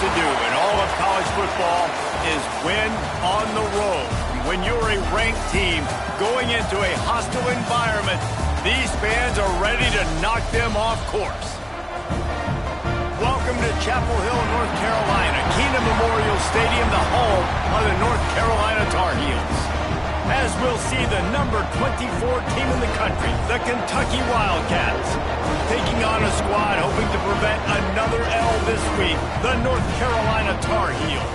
to do in all of college football is win on the road. When you're a ranked team going into a hostile environment, these fans are ready to knock them off course. Welcome to Chapel Hill, North Carolina, Keenan Memorial Stadium, the home of the North Carolina Tar Heels. As we'll see the number 24 team in the country, the Kentucky Wildcats, taking on a squad hoping to prevent another L this week, the North Carolina Tar Heels.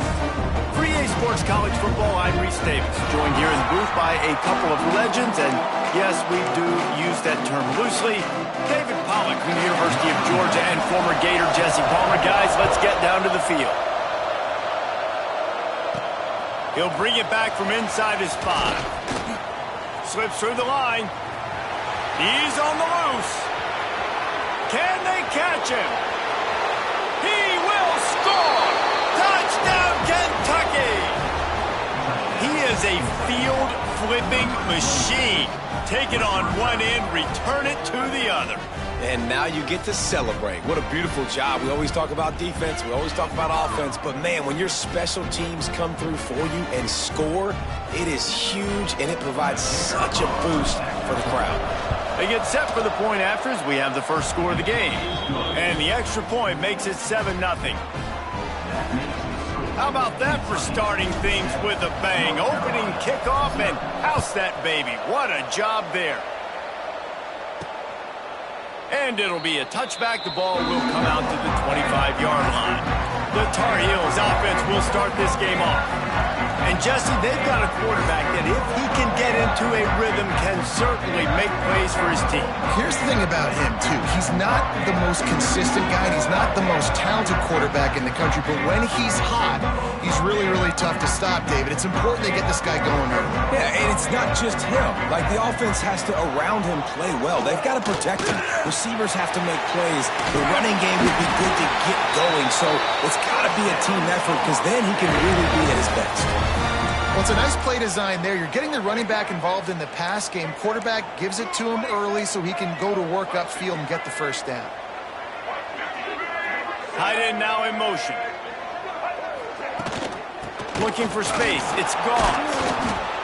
For EA Sports College Football, I'm Reese Davis, joined here in the booth by a couple of legends, and yes, we do use that term loosely. David Pollock from the University of Georgia and former Gator Jesse Palmer. Guys, let's get down to the field. He'll bring it back from inside his 5. Slips through the line. He's on the loose. Can they catch him? He will score! Touchdown, Kentucky! He is a field-flipping machine. Take it on one end, return it to the other. And now you get to celebrate. What a beautiful job. We always talk about defense. We always talk about offense. But, man, when your special teams come through for you and score, it is huge, and it provides such a boost for the crowd. They get set for the point after as we have the first score of the game. And the extra point makes it 7-0. How about that for starting things with a bang? Opening kickoff and house that baby. What a job there. And it'll be a touchback. The ball will come out to the 25-yard line. The Tar Heels offense will start this game off. And Jesse, they've got a quarterback that if he can get into a rhythm can certainly make plays for his team. Here's the thing about him, too. He's not the most consistent guy. He's not the most talented quarterback in the country. But when he's hot, he's really, really tough to stop, David. It's important they get this guy going early. Yeah, and it's not just him. Like, the offense has to, around him, play well. They've got to protect him. Receivers have to make plays. The running game would be good to get going. So it's got to be a team effort because then he can really be at his best. Well, it's a nice play design there. You're getting the running back involved in the pass game. Quarterback gives it to him early so he can go to work upfield and get the first down. Tight end now in motion. Looking for space. It's gone.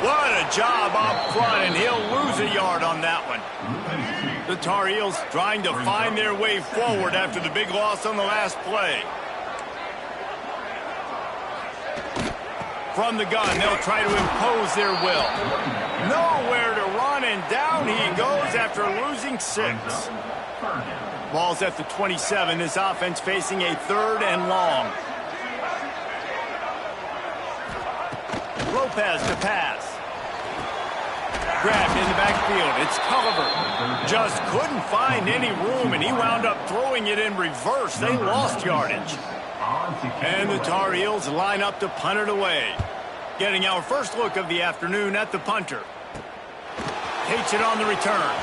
What a job up front, and he'll lose a yard on that one. The Tar Heels trying to find their way forward after the big loss on the last play. From the gun, they'll try to impose their will. Nowhere to run, and down he goes after losing 6. Ball's at the 27. This offense facing a 3rd and long. Lopez to pass. Grabbed in the backfield. It's Culliver. Just couldn't find any room, and he wound up throwing it in reverse. They lost yardage. And the Tar Heels line up to punt it away. Getting our first look of the afternoon at the punter. Takes it on the return.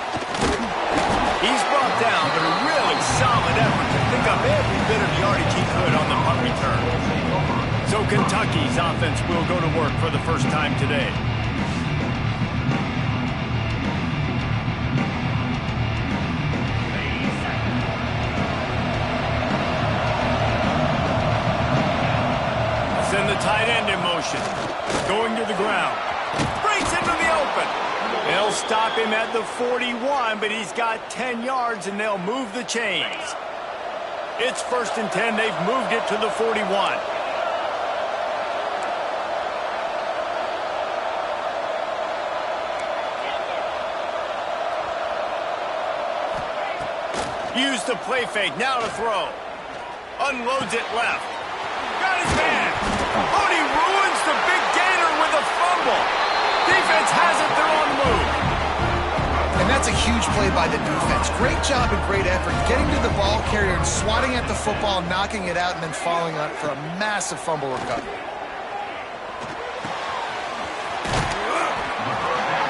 He's brought down, but a really solid effort to pick up every bit of yardage he could on the punt return. So Kentucky's offense will go to work for the first time today. Send the tight end in motion. Going to the ground. Breaks into the open. They'll stop him at the 41, but he's got 10 yards, and they'll move the chains. It's 1st and 10. They've moved it to the 41. Use the play fake. Now to throw. Unloads it left. Got his man. Oh, and he ruins the big Gator with a fumble. Defense has it. They're on the move. And that's a huge play by the defense. Great job and great effort getting to the ball carrier and swatting at the football, knocking it out, and then falling on it for a massive fumble recovery.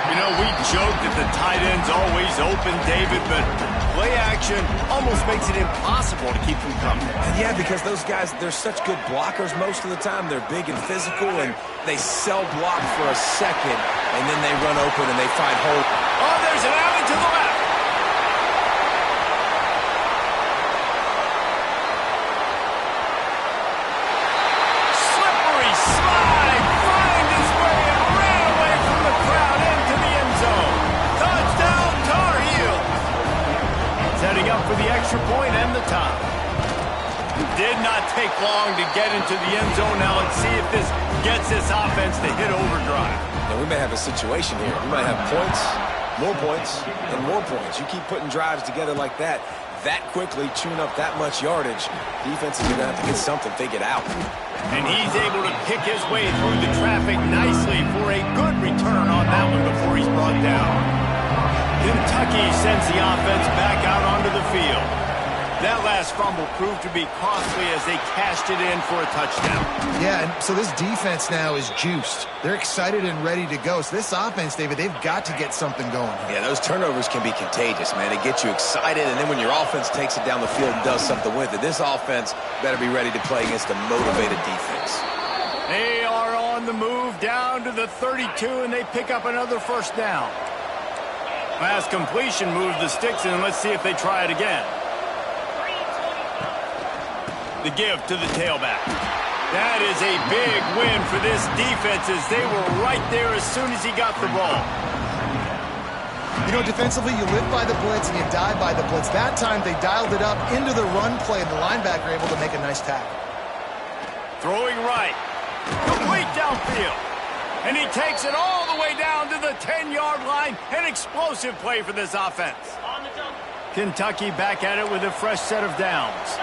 You know, we joke that the tight end's always open, David, but play action almost makes it impossible to keep them coming. Yeah, because those guys, they're such good blockers most of the time. They're big and physical, and they sell block for a second, and then they run open and they find holes. Oh, there's an alley to the left. take long to get into the end zone. Now let's see if this gets this offense to hit overdrive. Now we may have a situation here. We might have points, and more points. You keep putting drives together like that quickly, chewing up that much yardage, defense is going to have to get something figured out. And he's able to pick his way through the traffic nicely for a good return on that one before he's brought down. Kentucky sends the offense back out onto the field. That last fumble proved to be costly as they cashed it in for a touchdown. Yeah, and so this defense now is juiced. They're excited and ready to go. So this offense, David, they've got to get something going. Yeah, those turnovers can be contagious, man. They get you excited, and then when your offense takes it down the field and does something with it, this offense better be ready to play against a motivated defense. They are on the move down to the 32, and they pick up another first down. Last completion moved the sticks in, and let's see if they try it again. The give to the tailback. That is a big win for this defense as they were right there as soon as he got the ball. You know, defensively, you live by the blitz and you die by the blitz. That time, they dialed it up into the run play, and the linebacker able to make a nice tackle. Throwing right. Complete downfield. And he takes it all the way down to the 10-yard line. An explosive play for this offense. Kentucky back at it with a fresh set of downs.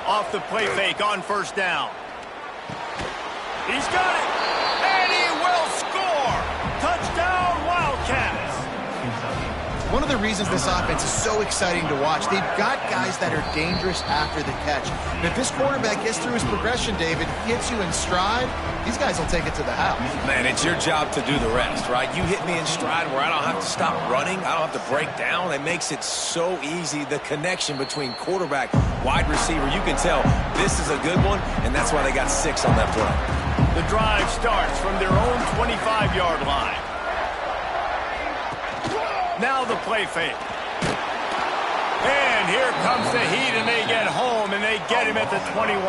Off the play fake on first down. He's got it. And he will score. Touchdown, Wildcats. One of the reasons this offense is so exciting to watch, they've got guys that are dangerous after the catch. And if this quarterback gets through his progression, David, hits you in stride, these guys will take it to the house. Man, it's your job to do the rest, right? You hit me in stride where I don't have to stop running. I don't have to break down. It makes it so easy. The connection between quarterback, wide receiver, you can tell this is a good one, and that's why they got 6 on that play. The drive starts from their own 25-yard line. Now the play fake. And here comes the heat, and they get home, and they get him at the 21.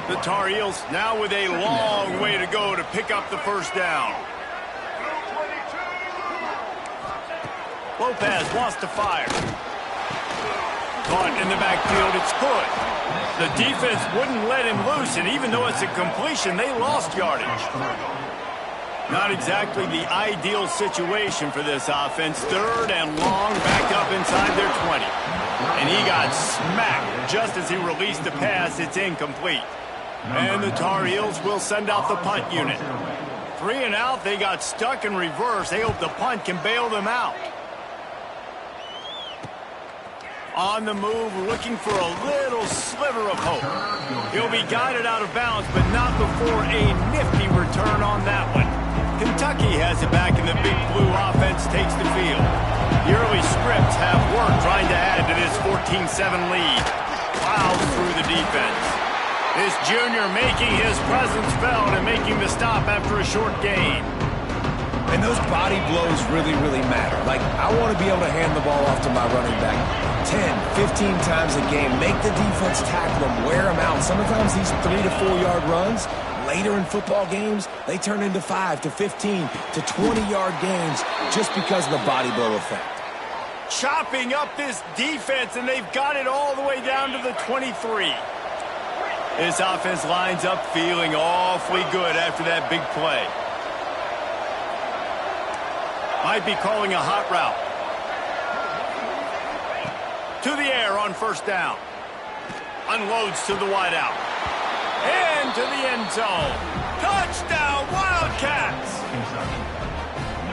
The Tar Heels now with a long way to go to pick up the first down. Lopez wants to fire. Caught in the backfield, it's good. The defense wouldn't let him loose, and even though it's a completion, they lost yardage. Not exactly the ideal situation for this offense. 3rd and long, back up inside their 20. And he got smacked just as he released the pass. It's incomplete. And the Tar Heels will send out the punt unit. 3 and out, they got stuck in reverse. They hope the punt can bail them out. On the move, looking for a little sliver of hope. He'll be guided out of bounds, but not before a nifty return on that one. Kentucky has it back, and the Big Blue offense takes the field. The early scripts have worked trying to add to this 14-7 lead. Plows through the defense. This junior making his presence felt and making the stop after a short gain. And those body blows really, really matter. Like, I want to be able to hand the ball off to my running back 10, 15 times a game. Make the defense tackle them, wear them out. Sometimes these 3 to 4 yard runs, later in football games, they turn into 5 to 15 to 20-yard games just because of the body blow effect. Chopping up this defense, and they've got it all the way down to the 23. This offense lines up feeling awfully good after that big play. Might be calling a hot route. To the air on first down. Unloads to the wideout. And to the end zone. Touchdown, Wildcats!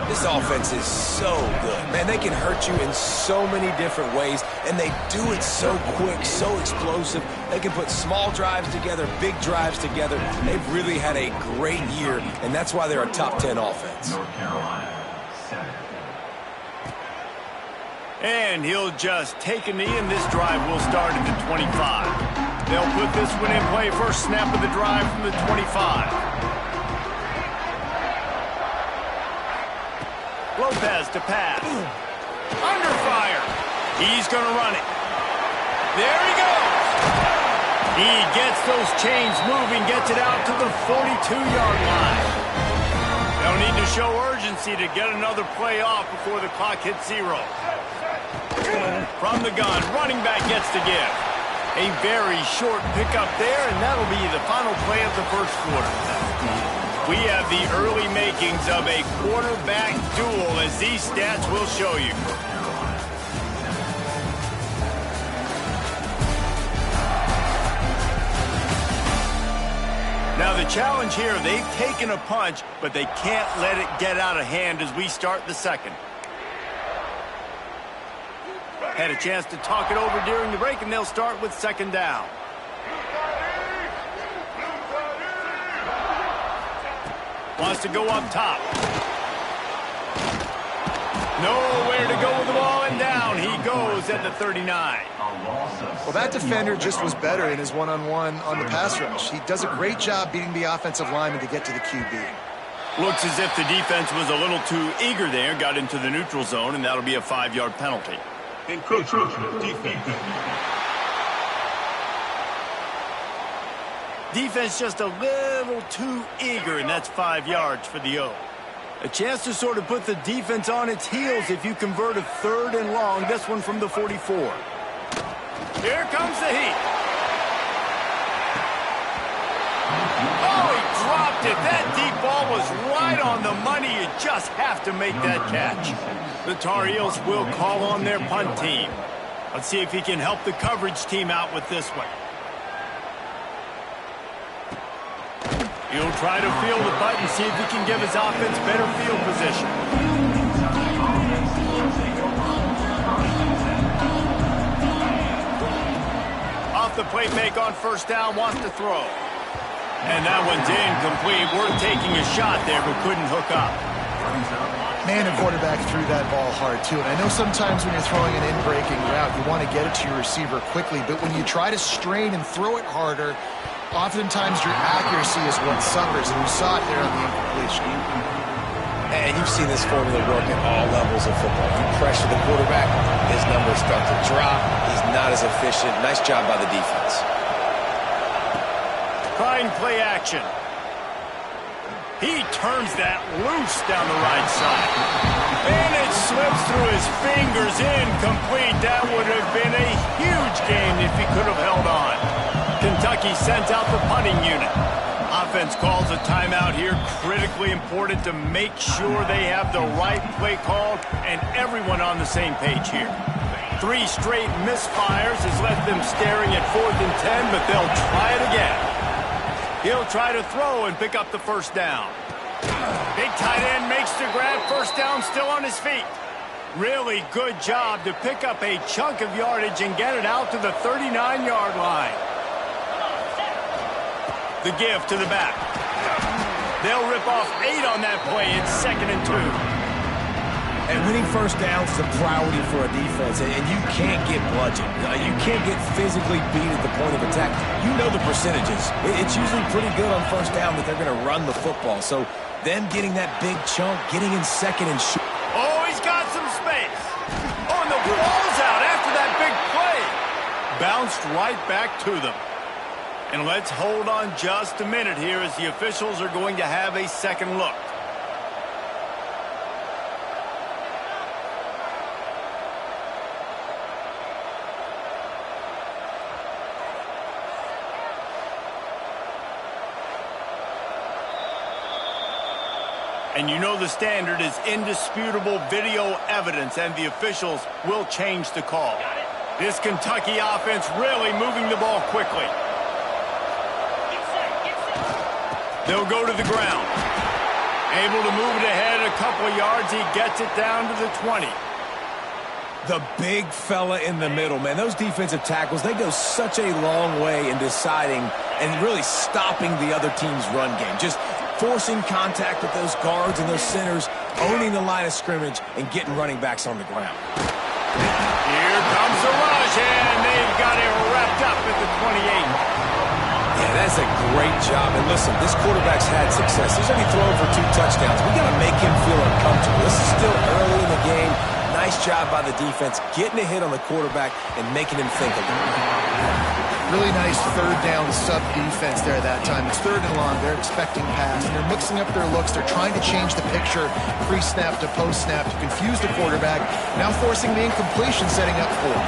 This offense is so good. Man, they can hurt you in so many different ways, and they do it so quick, so explosive. They can put small drives together, big drives together. They've really had a great year, and that's why they're a top 10 offense. North Carolina. And he'll just take a knee, and this drive will start at the 25. They'll put this one in play. First snap of the drive from the 25. Lopez to pass. Under fire. He's going to run it. There he goes. He gets those chains moving, gets it out to the 42-yard line. They'll need to show urgency to get another play off before the clock hits 0. From the gun, running back gets the give. A very short pickup there, and that'll be the final play of the first quarter. We have the early makings of a quarterback duel, as these stats will show you. Now the challenge here, they've taken a punch, but they can't let it get out of hand as we start the second. Had a chance to talk it over during the break, and they'll start with second down. Wants to go up top. Nowhere to go with the ball, and down he goes at the 39. Well, that defender just was better in his one-on-one on the pass rush. He does a great job beating the offensive lineman to get to the QB. Looks as if the defense was a little too eager there, got into the neutral zone, and that'll be a 5-yard penalty. Encroachment defense. Defense just a little too eager, and that's 5 yards for the O. A chance to sort of put the defense on its heels if you convert a 3rd and long, this one from the 44. Here comes the heat. Oh, he dropped it. That deep ball was right on the money. You just have to make that catch. The Tar Heels will call on their punt team. Let's see if he can help the coverage team out with this one. He'll try to feel the button, see if he can give his offense better field position. Off the play fake on first down, wants to throw. And that one's incomplete. Worth taking a shot there, but couldn't hook up. Man, the quarterback threw that ball hard, too. And I know sometimes when you're throwing an in-breaking route, you want to get it to your receiver quickly. But when you try to strain and throw it harder, oftentimes your accuracy is what suffers, and you saw it there on the incompletion. And you've seen this formula work at all levels of football. You pressure the quarterback, his numbers start to drop. He's not as efficient. Nice job by the defense. Trying play action. He turns that loose down the right side. And it slips through his fingers, incomplete. That would have been a huge gain if he could have held on. Kentucky sends out the punting unit. Offense calls a timeout here. Critically important to make sure they have the right play called and everyone on the same page here. 3 straight misfires has left them staring at 4th and 10, but they'll try it again. He'll try to throw and pick up the first down. Big tight end makes the grab. First down, still on his feet. Really good job to pick up a chunk of yardage and get it out to the 39-yard line. The give to the back. They'll rip off 8 on that play. It's 2nd and 2. And winning first downs is a priority for a defense, and you can't get bludgeoned. You can't get physically beat at the point of attack. You know the percentages. It's usually pretty good on first down that they're going to run the football. So them getting that big chunk, getting in 2nd and short. Oh, he's got some space. Oh, and the ball's out after that big play. Bounced right back to them. And let's hold on just a minute here as the officials are going to have a second look. And you know the standard is indisputable video evidence, and the officials will change the call. This Kentucky offense really moving the ball quickly. They'll go to the ground. Able to move it ahead a couple of yards. He gets it down to the 20. The big fella in the middle, man. Those defensive tackles, they go such a long way in deciding and really stopping the other team's run game. Just forcing contact with those guards and those centers, owning the line of scrimmage, and getting running backs on the ground. Here comes the rush, and they've got it wrapped up at the 28. Yeah, that's a great job. And listen, this quarterback's had success. He's only thrown for 2 touchdowns. We got to make him feel uncomfortable. This is still early in the game. Nice job by the defense, getting a hit on the quarterback and making him think a little bit. Really nice third down sub defense there that time. It's third and long. They're expecting pass, and they're mixing up their looks. They're trying to change the picture pre-snap to post-snap to confuse the quarterback, now forcing the incompletion, setting up for it.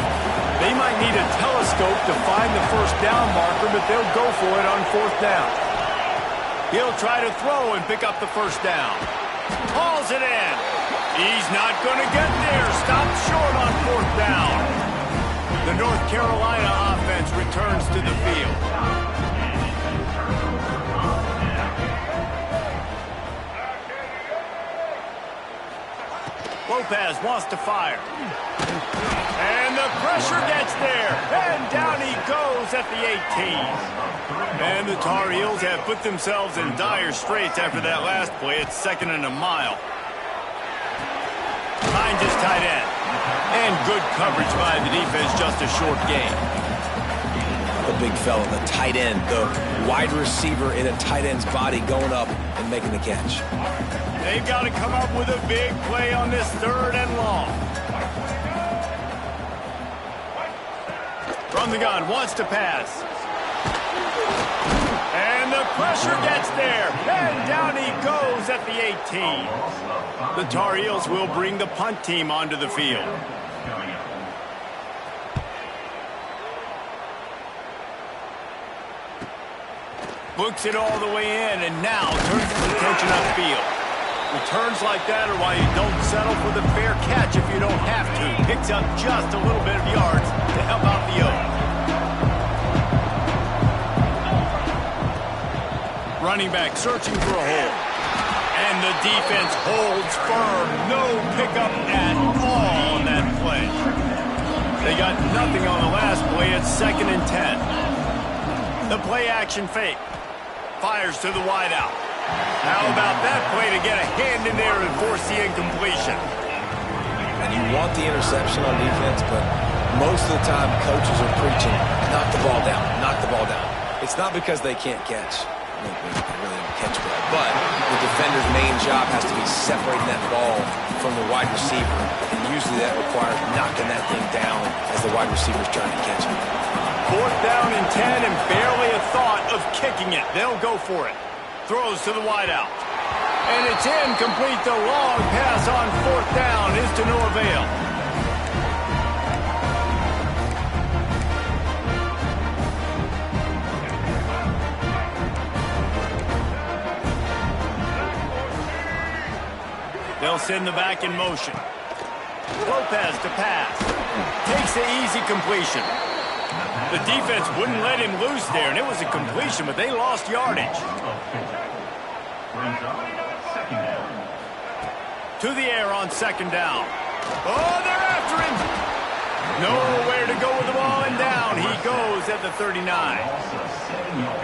They might need a telescope to find the first down marker, but they'll go for it on fourth down. He'll try to throw and pick up the first down. Hauls it in. He's not going to get there. Stopped short on fourth down. The North Carolina offense returns to the field. Lopez wants to fire. And the pressure gets there. And down he goes at the 18. And the Tar Heels have put themselves in dire straits after that last play. It's 2nd and a mile. Finds his tight end. And good coverage by the defense, just a short gain. The big fella, the tight end, the wide receiver in a tight end's body going up and making the catch. They've got to come up with a big play on this 3rd and long. From the gun, wants to pass. And the pressure gets there. And down he goes at the 18. The Tar Heels will bring the punt team onto the field. Books it all the way in and now turns his attention upfield. Returns like that are why you don't settle for the fair catch if you don't have to. Picks up just a little bit of yards to help out the Oaks. Running back searching for a hole. And the defense holds firm. No pickup at all on that play. They got nothing on the last play. It's 2nd and 10. The play action fake. Fires to the wideout. How about that play to get a hand in there and force the incompletion? And you want the interception on defense, but most of the time coaches are preaching, knock the ball down, knock the ball down. It's not because they can't catch. They really don't catch well. But the defender's main job has to be separating that ball from the wide receiver. And usually that requires knocking that thing down as the wide receiver's trying to catch it. 4th down and 10 and barely a thought of kicking it. They'll go for it. Throws to the wideout. And it's incomplete. The long pass on 4th down is to no avail. They'll send the back in motion. Lopez to pass. Takes the easy completion. The defense wouldn't let him loose there, and it was a completion, but they lost yardage. To the air on 2nd down. Oh, they're after him. Nowhere to go with the ball, and down he goes at the 39.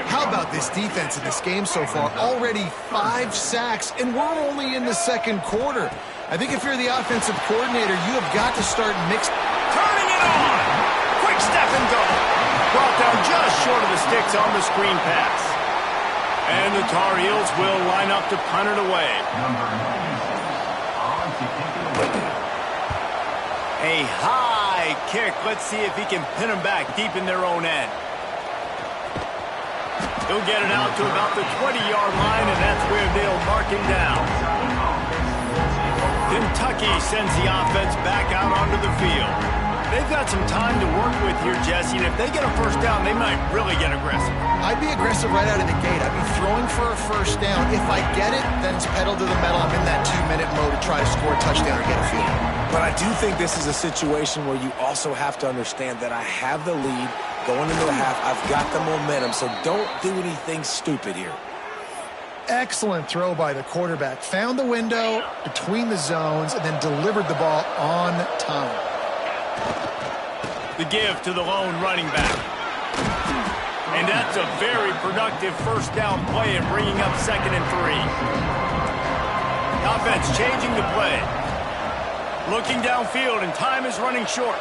How about this defense in this game so far? Already 5 sacks, and we're only in the 2nd quarter. I think if you're the offensive coordinator, you have got to start mixing. Turning it on. Quick step and go. Brought down just short of the sticks on the screen pass. And the Tar Heels will line up to punt it away. A high kick. Let's see if he can pin them back deep in their own end. He'll get it out to about the 20-yard line, and that's where they'll mark him down. Kentucky sends the offense back out onto the field. They've got some time to work with here, Jesse, and if they get a first down, they might really get aggressive. I'd be aggressive right out of the gate. I'd be throwing for a first down. If I get it, then it's pedal to the metal. I'm in that 2-minute mode to try to score a touchdown or get a field goal. But I do think this is a situation where you also have to understand that I have the lead going into the half. I've got the momentum, so don't do anything stupid here. Excellent throw by the quarterback. Found the window between the zones and then delivered the ball on time. The give to the lone running back. And that's a very productive first down play and bringing up 2nd and 3. Offense changing the play. Looking downfield, and time is running short.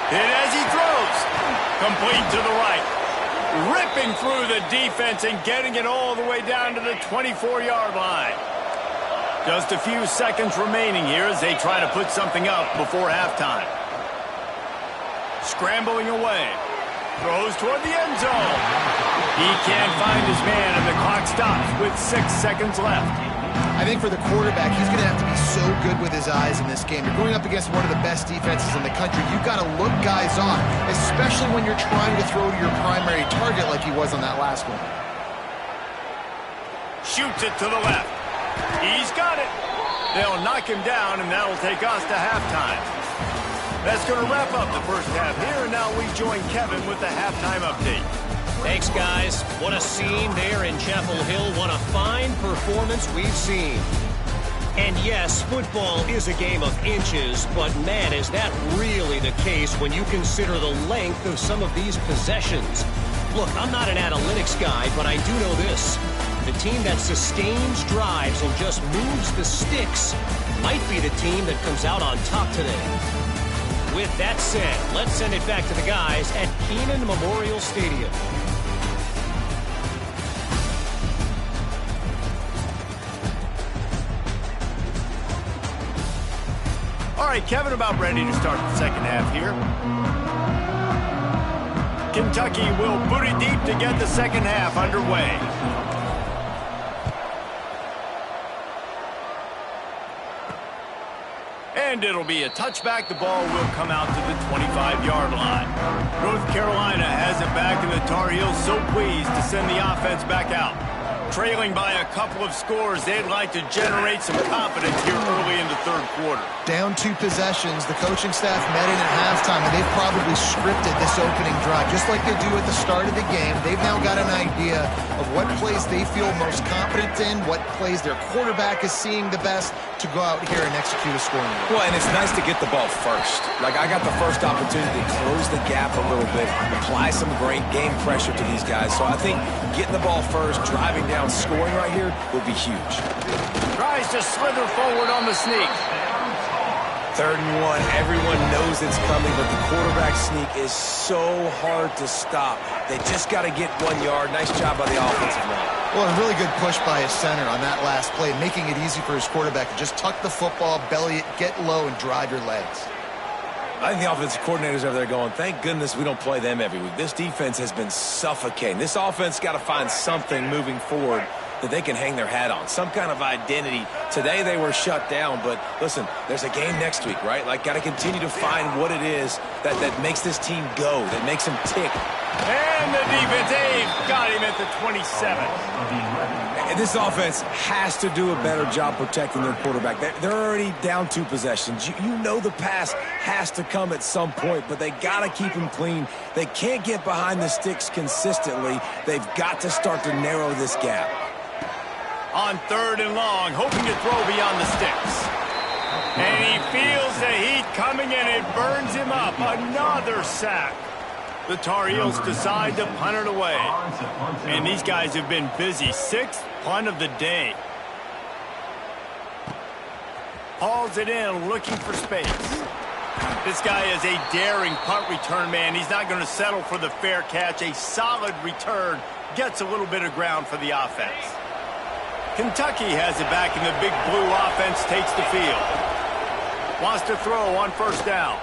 Hit as he throws. Complete to the right. Ripping through the defense and getting it all the way down to the 24-yard line. Just a few seconds remaining here as they try to put something up before halftime. Scrambling away. Throws toward the end zone. He can't find his man, and the clock stops with 6 seconds left. I think for the quarterback, he's going to have to be so good with his eyes in this game. You're going up against one of the best defenses in the country. You've got to look guys off, especially when you're trying to throw to your primary target like he was on that last one. Shoots it to the left. He's got it. They'll knock him down, and that'll take us to halftime. That's going to wrap up the first half here, and now we join Kevin with the halftime update. Thanks, guys. What a scene there in Chapel Hill. What a fine performance we've seen. And yes, football is a game of inches, but man, is that really the case when you consider the length of some of these possessions. Look, I'm not an analytics guy, but I do know this. The team that sustains drives and just moves the sticks might be the team that comes out on top today. With that said, let's send it back to the guys at Kenan Memorial Stadium. All right, Kevin, about ready to start the second half here. Kentucky will boot it deep to get the second half underway. And it'll be a touchback. The ball will come out to the 25-yard line. North Carolina has it back, and the Tar Heels so pleased to send the offense back out. Trailing by a couple of scores, they'd like to generate some confidence here early in the third quarter. Down 2 possessions, the coaching staff met in at halftime, and they've probably scripted this opening drive. Just like they do at the start of the game, they've now got an idea of what plays they feel most confident in, what plays their quarterback is seeing the best to go out here and execute a scoring drive. Well, and it's nice to get the ball first. Like, I got the first opportunity to close the gap a little bit, apply some great game pressure to these guys. So I think getting the ball first, driving down, scoring right here will be huge. Tries to slither forward on the sneak. 3rd and 1. Everyone knows it's coming, but the quarterback sneak is so hard to stop. They just got to get 1 yard. Nice job by the offensive line. Well, a really good push by his center on that last play, making it easy for his quarterback to just tuck the football, belly it, get low, and drive your legs. I think the offensive coordinators over there going, thank goodness we don't play them every week. This defense has been suffocating. This offense got to find something moving forward that they can hang their hat on, some kind of identity. Today they were shut down, but listen, there's a game next week, right? Like, got to continue to find what it is that makes this team go, that makes them tick. And the defense, they've got him at the 27. And this offense has to do a better job protecting their quarterback. They're already down 2 possessions. You know the pass has to come at some point, but they got to keep him clean. They can't get behind the sticks consistently. They've got to start to narrow this gap. On 3rd and long, hoping to throw beyond the sticks. And he feels the heat coming, and it burns him up. Another sack. The Tar Heels decide to punt it away. And these guys have been busy. 6th punt of the day. Hauls it in, looking for space. This guy is a daring punt return man. He's not going to settle for the fair catch. A solid return gets a little bit of ground for the offense. Kentucky has it back, and the big blue offense takes the field. Wants to throw on 1st down.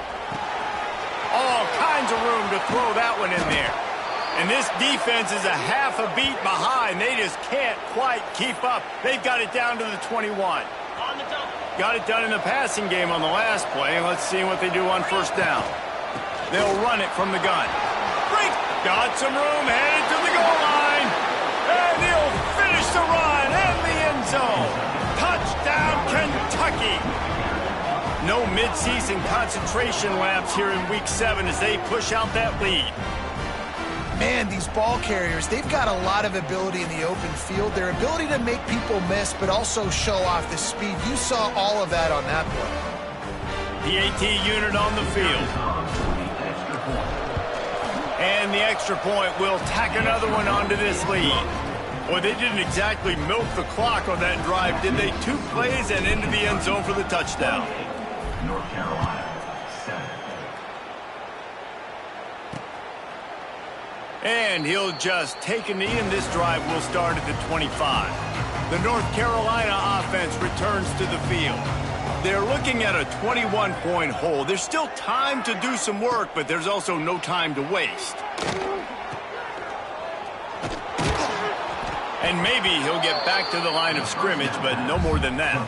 All kinds of room to throw that one in there. And this defense is a half a beat behind. They just can't quite keep up. They've got it down to the 21. Got it done in the passing game on the last play. Let's see what they do on 1st down. They'll run it from the gun. Got some room, headed to the goal line. And he'll finish the run in the end zone. Touchdown, Kentucky. No mid-season concentration laps here in Week 7 as they push out that lead. Man, these ball carriers, they've got a lot of ability in the open field. Their ability to make people miss, but also show off the speed. You saw all of that on that play. The AT unit on the field. And the extra point will tack another one onto this lead. Boy, they didn't exactly milk the clock on that drive, did they? 2 plays and into the end zone for the touchdown. North Carolina, 7. And he'll just take a knee, and this drive will start at the 25. The North Carolina offense returns to the field. They're looking at a 21-point hole. There's still time to do some work, but there's also no time to waste. And maybe he'll get back to the line of scrimmage, but no more than that.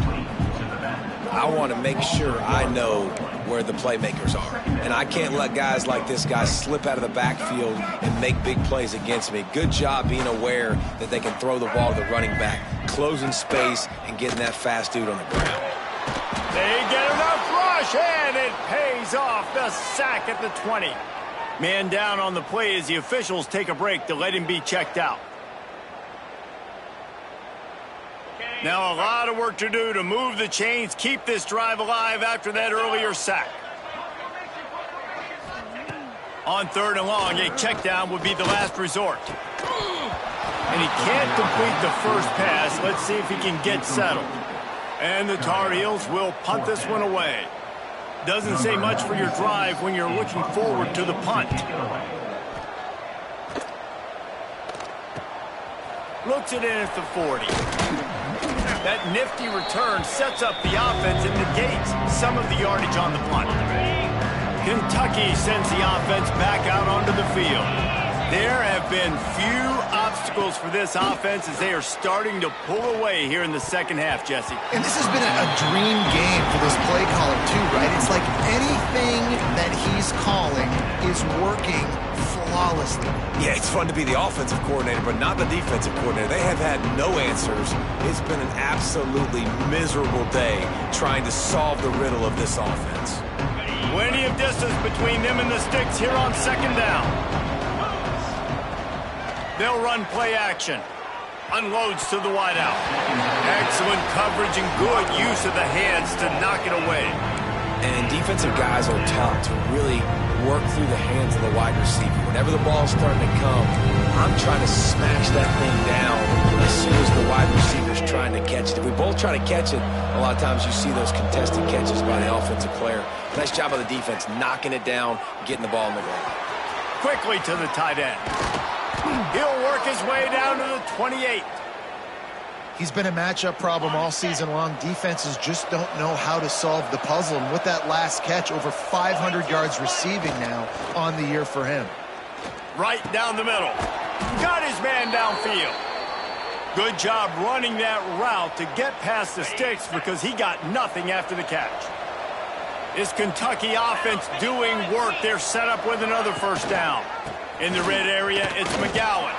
I want to make sure I know where the playmakers are. And I can't let guys like this guy slip out of the backfield and make big plays against me. Good job being aware that they can throw the ball to the running back, closing space and getting that fast dude on the ground. They get enough rush, and it pays off. The sack at the 20. Man down on the play as the officials take a break to let him be checked out. Now a lot of work to do to move the chains, keep this drive alive after that earlier sack. On 3rd and long, a check down would be the last resort. And he can't complete the first pass. Let's see if he can get settled. And the Tar Heels will punt this one away. Doesn't say much for your drive when you're looking forward to the punt. Looks it in at the 40. That nifty return sets up the offense and negates some of the yardage on the punt. Kentucky sends the offense back out onto the field. There have been few obstacles for this offense as they are starting to pull away here in the second half, Jesse. And this has been a dream game for this play caller too, right? It's like anything that he's calling is working flawlessly. Yeah, it's fun to be the offensive coordinator, but not the defensive coordinator. They have had no answers. It's been an absolutely miserable day trying to solve the riddle of this offense. Plenty of distance between them and the sticks here on 2nd down. They'll run play action. Unloads to the wideout. Excellent coverage and good use of the hands to knock it away. And defensive guys are taught to really work through the hands of the wide receiver. Whenever the ball's starting to come, I'm trying to smash that thing down as soon as the wide receiver's trying to catch it. If we both try to catch it, a lot of times you see those contested catches by the offensive player. Nice job of the defense knocking it down, getting the ball in the ground. Quickly to the tight end. He'll work his way down to the 28. He's been a matchup problem all season long. Defenses just don't know how to solve the puzzle. And with that last catch, over 500 yards receiving now on the year for him. Right down the middle. Got his man downfield. Good job running that route to get past the sticks because he got nothing after the catch. This Kentucky offense doing work. They're set up with another first down. In the red area, it's McGowan.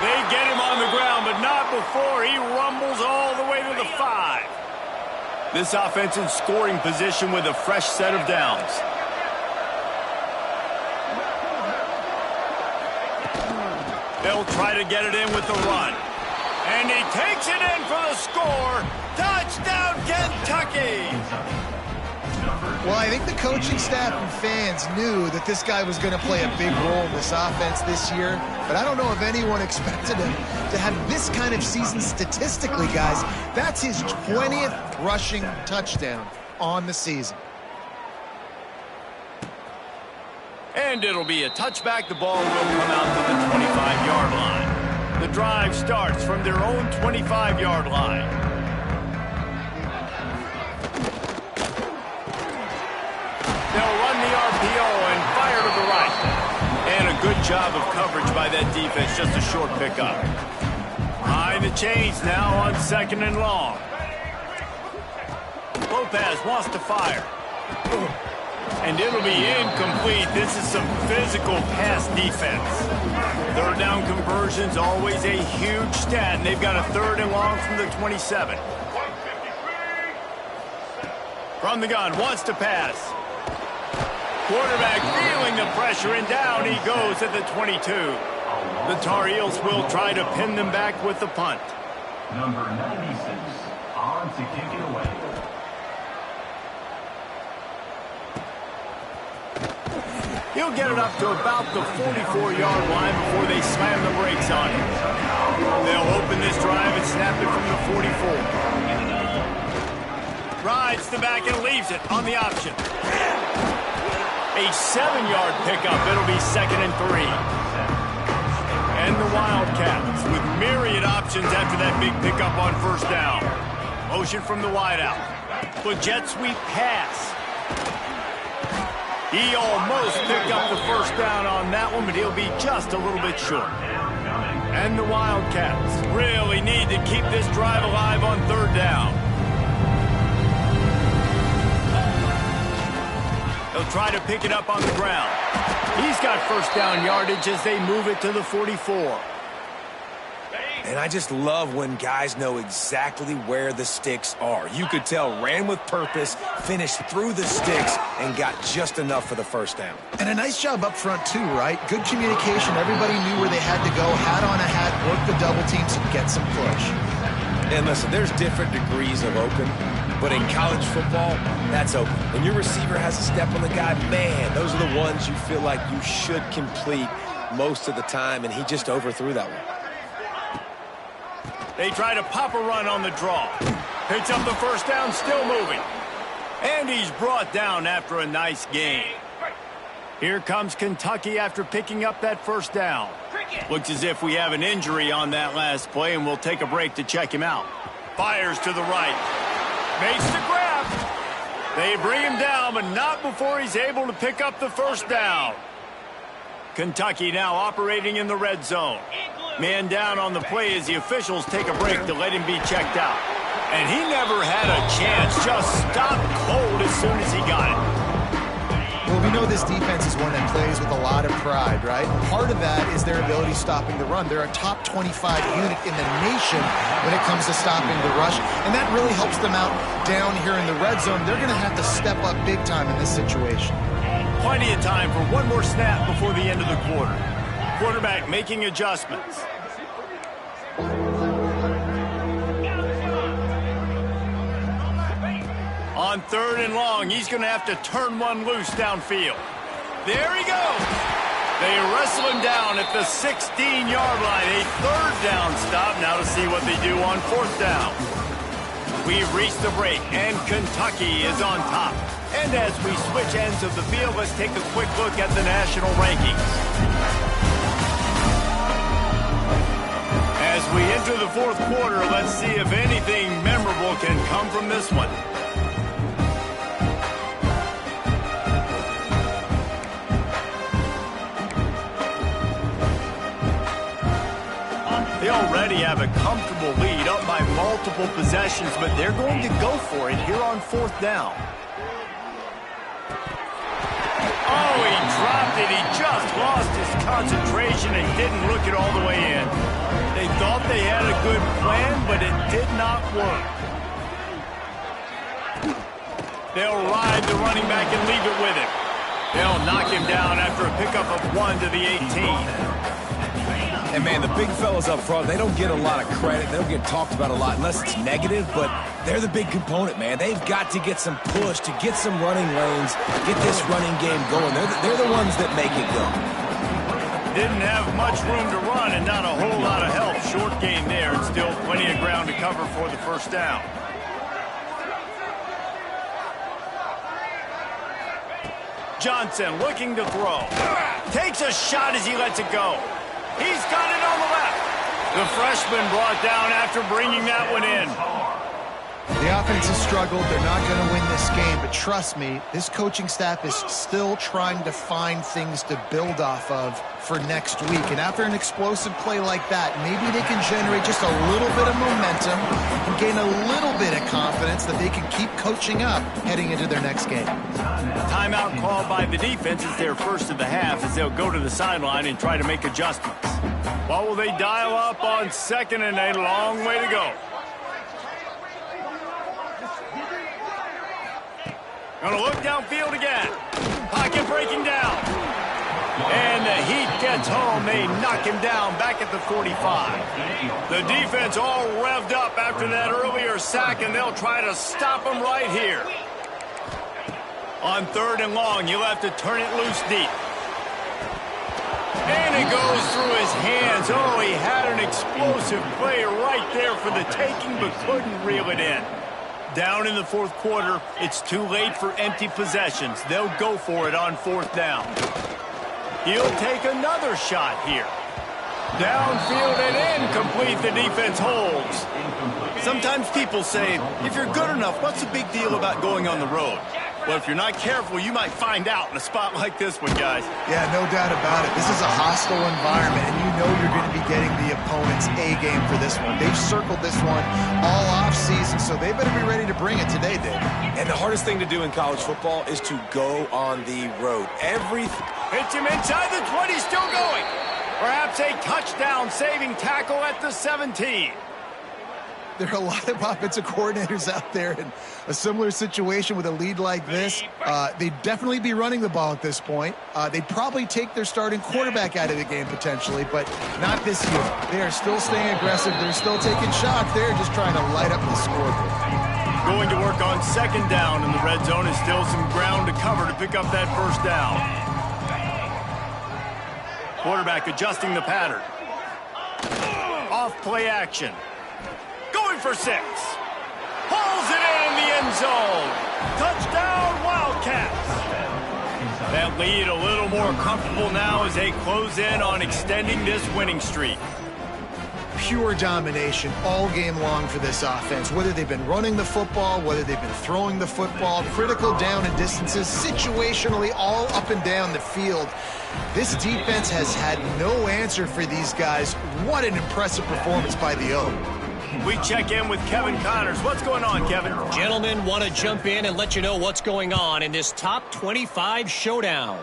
They get him on the ground, but not before he rumbles all the way to the 5. This offense in scoring position with a fresh set of downs. They'll try to get it in with the run. And he takes it in for the score. Touchdown, Kentucky! Well, I think the coaching staff and fans knew that this guy was going to play a big role in this offense this year, but I don't know if anyone expected him to have this kind of season statistically, guys. That's his 20th rushing touchdown on the season. And it'll be a touchback. The ball will come out to the 25-yard line. The drive starts from their own 25-yard line. They'll run the RPO and fire to the right. And a good job of coverage by that defense, just a short pickup. Behind the chains now on 2nd and long. Lopez wants to fire. And it'll be incomplete. This is some physical pass defense. 3rd down conversion's always a huge stat, and they've got a 3rd and long from the 27. From the gun, wants to pass. Quarterback feeling the pressure, and down he goes at the 22. The Tar Heels will try to pin them back with the punt. Number 96, on to kick it away. He'll get it up to about the 44-yard line before they slam the brakes on him. They'll open this drive and snap it from the 44. Rides the back and leaves it on the option. A 7-yard pickup. It'll be 2nd and 3. And the Wildcats with myriad options after that big pickup on 1st down. Motion from the wideout. The jet sweep pass. He almost picked up the first down on that one, but he'll be just a little bit short. And the Wildcats really need to keep this drive alive on third down. They'll try to pick it up on the ground. He's got first down yardage as they move it to the 44. And I just love when guys know exactly where the sticks are. You could tell ran with purpose, finished through the sticks, and got just enough for the first down. And a nice job up front, too, right? Good communication. Everybody knew where they had to go, hat on a hat, work the double teams, and get some push. And listen, there's different degrees of open, but in college football, that's open. When your receiver has a step on the guy, man, those are the ones you feel like you should complete most of the time, and he just overthrew that one. They try to pop a run on the draw. Picks up the first down, still moving. And he's brought down after a nice gain. Here comes Kentucky after picking up that first down. Looks as if we have an injury on that last play, and we'll take a break to check him out. Fires to the right. Makes the grab. They bring him down, but not before he's able to pick up the first down. Kentucky now operating in the red zone. Man down on the play as the officials take a break to let him be checked out. And he never had a chance, just stopped cold as soon as he got it. Well, we know this defense is one that plays with a lot of pride, right? Part of that is their ability stopping the run. They're a top 25 unit in the nation when it comes to stopping the rush, and that really helps them out down here in the red zone. They're going to have to step up big time in this situation. Plenty of time for one more snap before the end of the quarter. Quarterback making adjustments. On third and long, he's going to have to turn one loose downfield. There he goes. They wrestle him down at the 16-yard line. A third down stop. Now to see what they do on fourth down. We've reached the break, and Kentucky is on top. And as we switch ends of the field, let's take a quick look at the national rankings. As we enter the fourth quarter, let's see if anything memorable can come from this one. They already have a comfortable lead up by multiple possessions, but they're going to go for it here on fourth down. Oh, he dropped it. He just lost his concentration and didn't look it all the way in. They thought they had a good plan, but it did not work. They'll ride the running back and leave it with him. They'll knock him down after a pickup of 1 to the 18. And, man, the big fellas up front, they don't get a lot of credit. They don't get talked about a lot unless it's negative, but they're the big component, man. They've got to get some push, to get some running lanes, get this running game going. They're the ones that make it go. Didn't have much room to run and not a whole lot of help. Short gain there, and still plenty of ground to cover for the first down. Johnson looking to throw. Takes a shot as he lets it go. He's got it on the left. The freshman brought down after bringing that one in. The offense has struggled. They're not going to win this game, but trust me, this coaching staff is still trying to find things to build off of for next week. And after an explosive play like that, maybe they can generate just a little bit of momentum and gain a little bit of confidence that they can keep coaching up heading into their next game. Timeout called by the defense is their first of the half as they'll go to the sideline and try to make adjustments. What will they dial up on second and a long way to go? Gonna look downfield again. Pocket breaking down. And the heat gets home. They knock him down back at the 45. The defense all revved up after that earlier sack, and they'll try to stop him right here. On third and long, you'll have to turn it loose deep. And it goes through his hands. Oh, he had an explosive play right there for the taking, but couldn't reel it in. Down in the fourth quarter, it's too late for empty possessions. They'll go for it on fourth down. He'll take another shot here. Downfield and incomplete. The defense holds. Sometimes people say, if you're good enough, what's the big deal about going on the road? Well, if you're not careful, you might find out in a spot like this one, guys. Yeah, no doubt about it. This is a hostile environment, and you know you're going to be getting the opponent's A game for this one. They've circled this one all offseason, so they better be ready to bring it today, Dave. And the hardest thing to do in college football is to go on the road. Hits him inside the 20, still going. Perhaps a touchdown-saving tackle at the 17. There are a lot of offensive coordinators out there in a similar situation with a lead like this. They'd definitely be running the ball at this point. They'd probably take their starting quarterback out of the game potentially, but not this year. They are still staying aggressive. They're still taking shots. They're just trying to light up the scoreboard. Going to work on second down in the red zone, is still some ground to cover to pick up that first down. Quarterback adjusting the pattern. Off play action. Going for 6. Pulls it in the end zone. Touchdown, Wildcats. That lead a little more comfortable now as they close in on extending this winning streak. Pure domination all game long for this offense. Whether they've been running the football, whether they've been throwing the football, critical down and distances, situationally all up and down the field. This defense has had no answer for these guys. What an impressive performance by the O. We check in with Kevin Connors. What's going on, Kevin? Gentlemen, want to jump in and let you know what's going on in this top 25 showdown.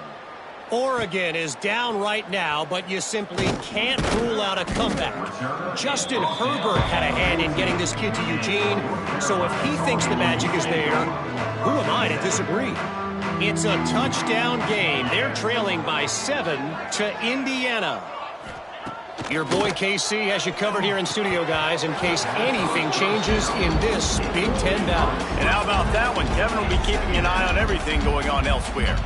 Oregon is down right now, but you simply can't rule out a comeback. Justin Herbert had a hand in getting this kid to Eugene, so if he thinks the magic is there, who am I to disagree? It's a touchdown game. They're trailing by 7 to Indiana. Your boy KC has you covered here in studio, guys, in case anything changes in this Big Ten battle. And how about that one? Kevin will be keeping an eye on everything going on elsewhere.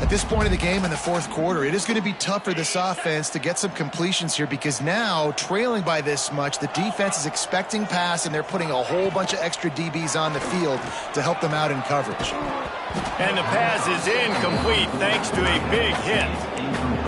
At this point of the game in the fourth quarter, it is going to be tough for this offense to get some completions here because now, trailing by this much, the defense is expecting pass, and they're putting a whole bunch of extra DBs on the field to help them out in coverage. And the pass is incomplete thanks to a big hit.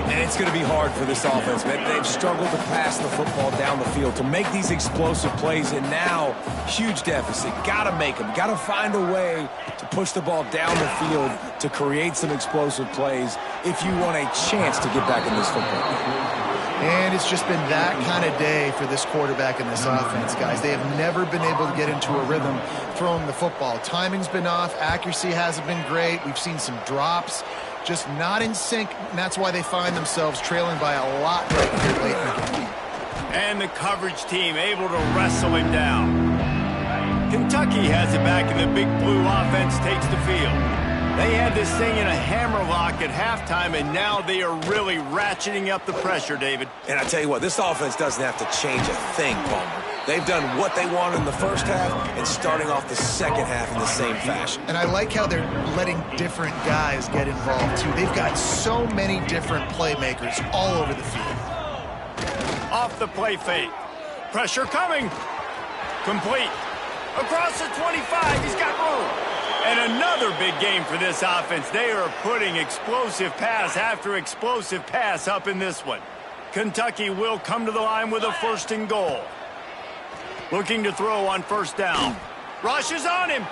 And it's going to be hard for this offense, man. They've struggled to pass the football down the field, to make these explosive plays, and now, huge deficit. Got to make them. Got to find a way to push the ball down the field to create some explosive plays if you want a chance to get back in this football game. And it's just been that kind of day for this quarterback and this offense, guys. They have never been able to get into a rhythm throwing the football. Timing's been off. Accuracy hasn't been great. We've seen some drops. Just not in sync, and that's why they find themselves trailing by a lot right here late in the game. And the coverage team able to wrestle him down. Kentucky has it back, and the big blue offense takes the field. They had this thing in a hammerlock at halftime, and now they are really ratcheting up the pressure, David. And I tell you what, this offense doesn't have to change a thing, Palmer. They've done what they wanted in the first half and starting off the second half in the same fashion. And I like how they're letting different guys get involved, too. They've got so many different playmakers all over the field. Off the play fake. Pressure coming. Complete. Across the 25, he's got room. And another big game for this offense. They are putting explosive pass after explosive pass up in this one. Kentucky will come to the line with a 1st and goal. Looking to throw on 1st down. Rushes on him.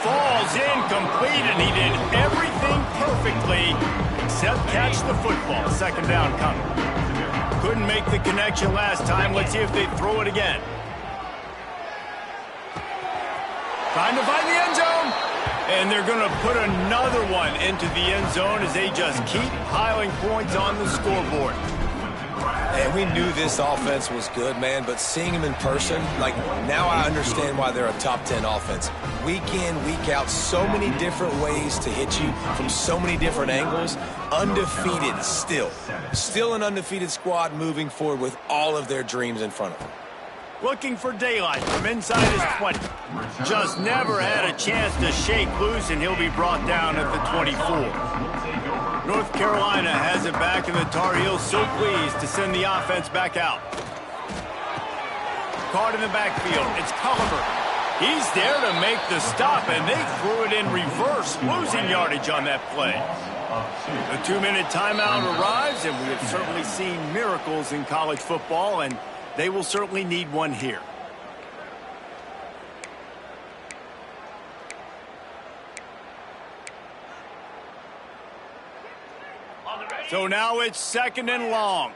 Falls incomplete, and he did everything perfectly except catch the football. 2nd down coming. Couldn't make the connection last time. Let's see if they throw it again. Trying to find the end zone. And they're going to put another one into the end zone as they just keep piling points on the scoreboard. And we knew this offense was good, man, but seeing them in person, like, now I understand why they're a top 10 offense. Week in, week out, so many different ways to hit you from so many different angles. Undefeated still. Still an undefeated squad moving forward with all of their dreams in front of them. Looking for daylight from inside his 20. Just never had a chance to shake loose, and he'll be brought down at the 24. North Carolina has it back, and the Tar Heels so pleased to send the offense back out. Caught in the backfield. It's Culliver. He's there to make the stop, and they threw it in reverse, losing yardage on that play. The 2-minute timeout arrives, and we have certainly seen miracles in college football, and they will certainly need one here. So now it's 2nd and long.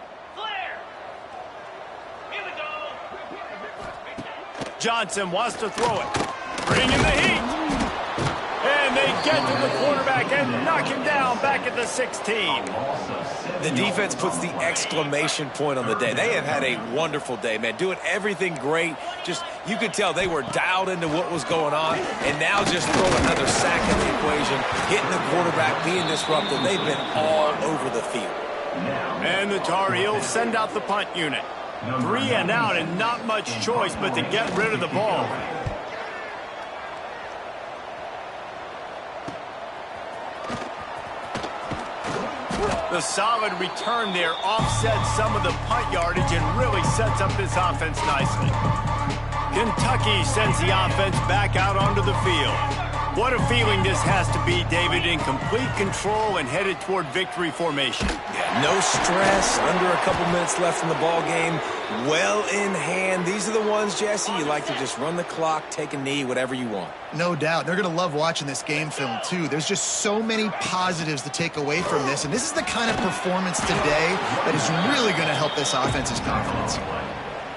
Johnson wants to throw it. Bring in the heat. And they get to the quarterback and knock him down back at the 16. The defense puts the exclamation point on the day. They have had a wonderful day, man. Doing everything great. Just, you could tell they were dialed into what was going on. And now just throw another sack in the equation. Hitting the quarterback, being disruptive. They've been all over the field. And the Tar Heels send out the punt unit. 3 and out and not much choice but to get rid of the ball. The solid return there offsets some of the punt yardage and really sets up this offense nicely. Kentucky sends the offense back out onto the field. What a feeling this has to be, David, in complete control and headed toward victory formation. Yeah, no stress, under a couple minutes left in the ball game, well in hand. These are the ones, Jesse, you like to just run the clock, take a knee, whatever you want. No doubt. They're going to love watching this game film, too. There's just so many positives to take away from this, and this is the kind of performance today that is really going to help this offense's confidence.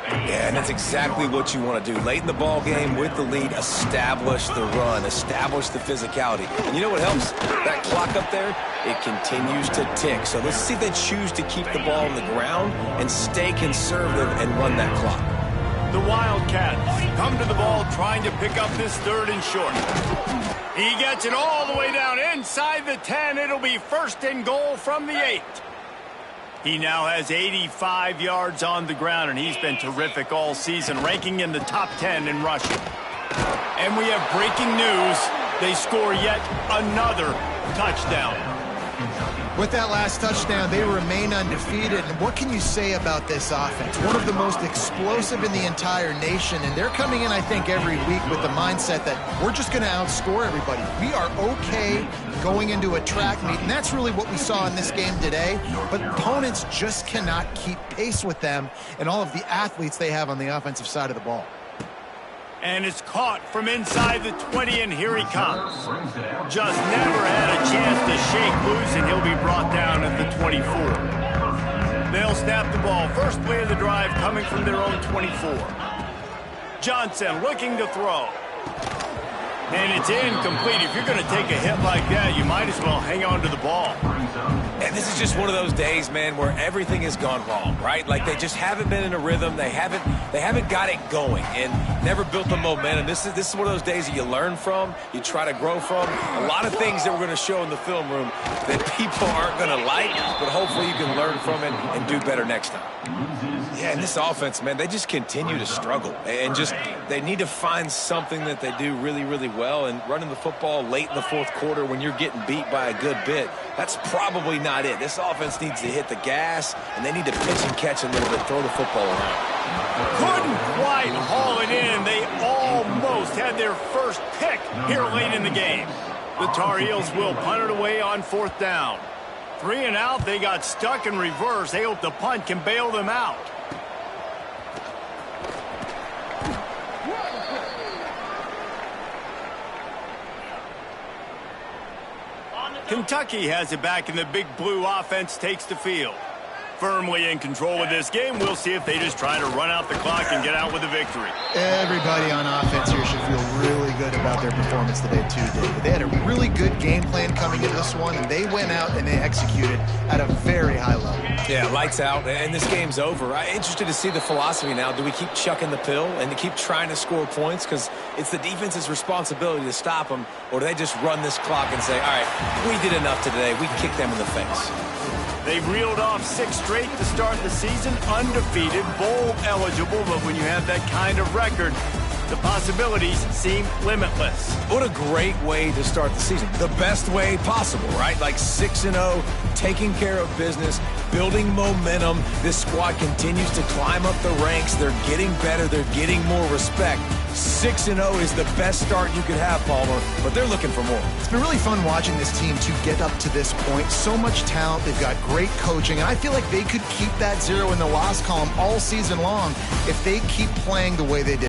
Yeah, and that's exactly what you want to do. Late in the ball game with the lead, establish the run, establish the physicality. And you know what helps? That clock up there, it continues to tick. So let's see if they choose to keep the ball on the ground and stay conservative and run that clock. The Wildcats come to the ball trying to pick up this 3rd and short. He gets it all the way down inside the 10. It'll be 1st and goal from the 8. He now has 85 yards on the ground, and he's been terrific all season, ranking in the top 10 in rushing. And we have breaking news. They score yet another touchdown. With that last touchdown, they remain undefeated. And what can you say about this offense? One of the most explosive in the entire nation. And they're coming in, I think, every week with the mindset that we're just going to outscore everybody. We are okay going into a track meet. And that's really what we saw in this game today. But opponents just cannot keep pace with them and all of the athletes they have on the offensive side of the ball. And it's caught from inside the 20, and here he comes. Just never had a chance to shake loose, and he'll be brought down at the 24. They'll snap the ball. First play of the drive coming from their own 24. Johnson looking to throw. And it's incomplete. If you're going to take a hit like that, you might as well hang on to the ball. And this is just one of those days, man, where everything has gone wrong, right? Like they just haven't been in a rhythm. They haven't got it going and never built the momentum. This is one of those days that you learn from, you try to grow from. A lot of things that we're going to show in the film room that people aren't going to like, but hopefully you can learn from it and do better next time. Yeah, and this offense, man, they just continue to struggle. And just they need to find something that they do really, really well. And running the football late in the 4th quarter when you're getting beat by a good bit, that's probably not it. This offense needs to hit the gas, and they need to pitch and catch a little bit, throw the football around. Couldn't quite haul it in. They almost had their first pick here late in the game. The Tar Heels will punt it away on 4th down. 3 and out, they got stuck in reverse. They hope the punt can bail them out. Kentucky has it back, and the big blue offense takes the field. Firmly in control of this game. We'll see if they just try to run out the clock and get out with a victory. Everybody on offense here should feel really good about their performance today, too, David. They had a really good game plan coming into this one, and they went out and they executed at a very high level. Yeah, lights out, and this game's over. I'm interested to see the philosophy now. Do we keep chucking the pill and to keep trying to score points? Because it's the defense's responsibility to stop them, or do they just run this clock and say, all right, we did enough today. We kicked them in the face. They've reeled off 6 straight to start the season, undefeated, bowl eligible, but when you have that kind of record, the possibilities seem limitless. What a great way to start the season. The best way possible, right? Like 6-0, taking care of business, building momentum. This squad continues to climb up the ranks. They're getting better. They're getting more respect. 6-0 is the best start you could have, Palmer, but they're looking for more. It's been really fun watching this team to get up to this point. So much talent. They've got great coaching, and I feel like they could keep that 0 in the loss column all season long if they keep playing the way they did.